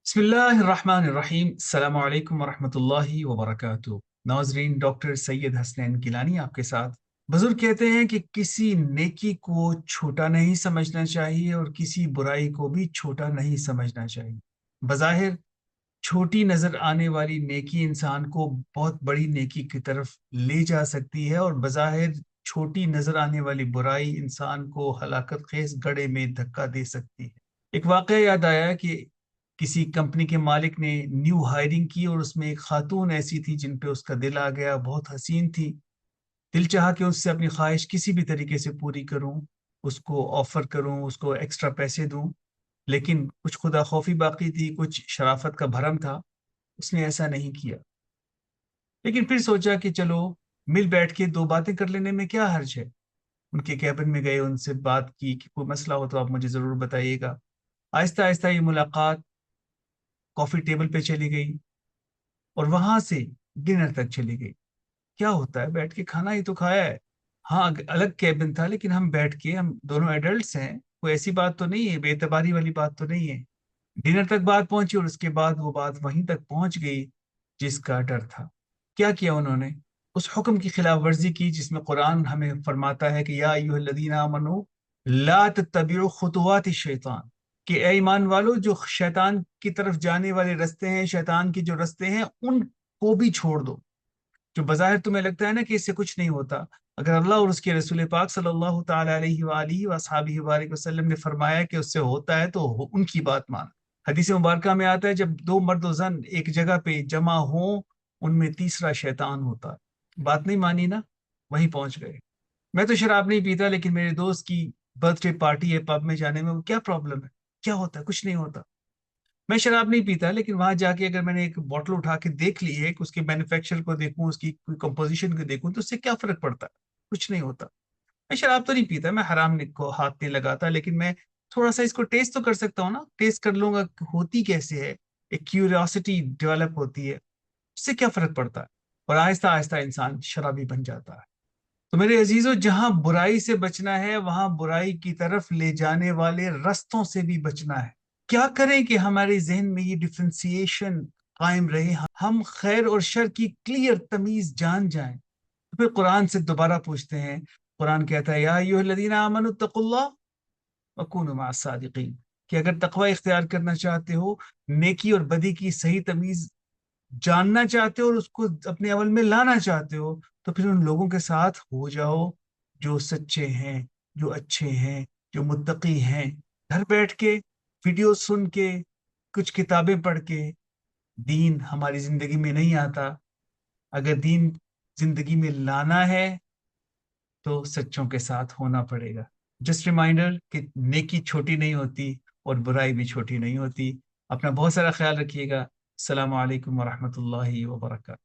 बिस्मिल्लाहिर्रहमानिर्रहीम। अस्सलाम वालेकुम वरहमतुल्लाहि वबरकातुहू। नाजरीन, डॉक्टर सैयद हसनैन गिलानी आपके साथ। बुजुर्ग कहते हैं कि किसी नेकी को छोटा नहीं समझना चाहिए और किसी बुराई को भी छोटा नहीं समझना चाहिए। बज़ाहिर छोटी नजर आने वाली नेकी इंसान को बहुत बड़ी नेकी की तरफ ले जा सकती है, और बज़ाहिर छोटी नजर आने वाली बुराई इंसान को हलाकत खेज गड्ढे में धक्का दे सकती है। एक वाकया याद आया कि किसी कंपनी के मालिक ने न्यू हायरिंग की, और उसमें एक खातून ऐसी थी जिन पे उसका दिल आ गया। बहुत हसीन थी। दिल चाहा कि उससे अपनी ख्वाहिश किसी भी तरीके से पूरी करूं, उसको ऑफर करूं, उसको एक्स्ट्रा पैसे दूं। लेकिन कुछ खुदा खौफी बाकी थी, कुछ शराफत का भरम था। उसने ऐसा नहीं किया। लेकिन फिर सोचा कि चलो, मिल बैठ के दो बातें कर लेने में क्या हर्ज है। उनके कैबिन में गए, उनसे बात की कि कोई मसला हो तो आप मुझे ज़रूर बताइएगा। आहिस्ता आहिस्ता ये मुलाकात कॉफ़ी टेबल पे चली गई, और वहां से डिनर तक चली गई। क्या होता है, बैठ के खाना ही तो खाया है। हाँ, अलग कैबिन था, लेकिन हम बैठ के, हम दोनों एडल्ट्स हैं, कोई ऐसी बात तो नहीं है, बेतबारी वाली बात तो नहीं है। डिनर तक बात पहुंची, और उसके बाद वो बात वहीं तक पहुंच गई जिसका डर था। क्या किया उन्होंने? उस हुक्म की खिलाफ वर्जी की जिसमें कुरान हमें फरमाता है कि या अय्युहल्लज़ीना आमनू ला तत्तबिउ खुतुवाति शैतान, कि ए ईमान वालो, जो शैतान की तरफ जाने वाले रास्ते हैं, शैतान के जो रास्ते हैं, उनको भी छोड़ दो। जो बज़ाहिर तुम्हें लगता है ना कि इससे कुछ नहीं होता, अगर अल्लाह और उसके रसूल पाक सल्लल्लाहु तआला अलैहि वालिहि वसहबिहि बारिक वसल्लम ने फरमाया कि उससे होता है, तो उनकी बात मान। हदीस मुबारका में आता है, जब दो मर्द और जन एक जगह पे जमा हो, उनमें तीसरा शैतान होता है। बात नहीं मानी ना, वहीं पहुंच गए। मैं तो शराब नहीं पीता, लेकिन मेरे दोस्त की बर्थडे पार्टी है, पब में जाने में वो क्या प्रॉब्लम है? क्या होता है? कुछ नहीं होता। मैं शराब नहीं पीता, लेकिन वहां जाके अगर मैंने एक बोतल उठा के देख ली है, कि उसके मैन्युफैक्चर को देखूं, उसकी कंपोजिशन को देखूं, तो उससे क्या फर्क पड़ता है? कुछ नहीं होता। मैं शराब तो नहीं पीता, मैं हराम को हाथ नहीं लगाता, लेकिन मैं थोड़ा सा इसको टेस्ट तो कर सकता हूँ ना, टेस्ट कर लूंगा कि होती कैसे है। एक क्यूरियोसिटी डेवलप होती है, उससे क्या फर्क पड़ता है? और आहिस्ता आहिस्ता इंसान शराबी बन जाता है। तो मेरे अजीजों, जहां बुराई से बचना है, वहां बुराई की तरफ ले जाने वाले रास्तों से भी बचना है। क्या करें कि हमारे जहन में ये डिफ्रेंसिएशन कायम रहे, हम खैर और शर की क्लियर तमीज जान जाएं। तो फिर कुरान से दोबारा पूछते हैं। कुरान कहता है या अय्युहल्लज़ीना आमनू तकुल्लाह वकूनू मअस सादिकीन, कि अगर तकवा इख्तियार करना चाहते हो, नेकी और बदी की सही तमीज जानना चाहते हो, और उसको अपने अमल में लाना चाहते हो, तो फिर उन लोगों के साथ हो जाओ जो सच्चे हैं, जो अच्छे हैं, जो मुत्तकी हैं। घर बैठ के वीडियो सुन के, कुछ किताबें पढ़ के दीन हमारी जिंदगी में नहीं आता। अगर दीन जिंदगी में लाना है, तो सच्चों के साथ होना पड़ेगा। जस्ट रिमाइंडर कि नेकी छोटी नहीं होती, और बुराई भी छोटी नहीं होती। अपना बहुत सारा ख्याल रखिएगा। अस्सलाम वालेकुम वरहमतुल्लाहि वबरकातुहू।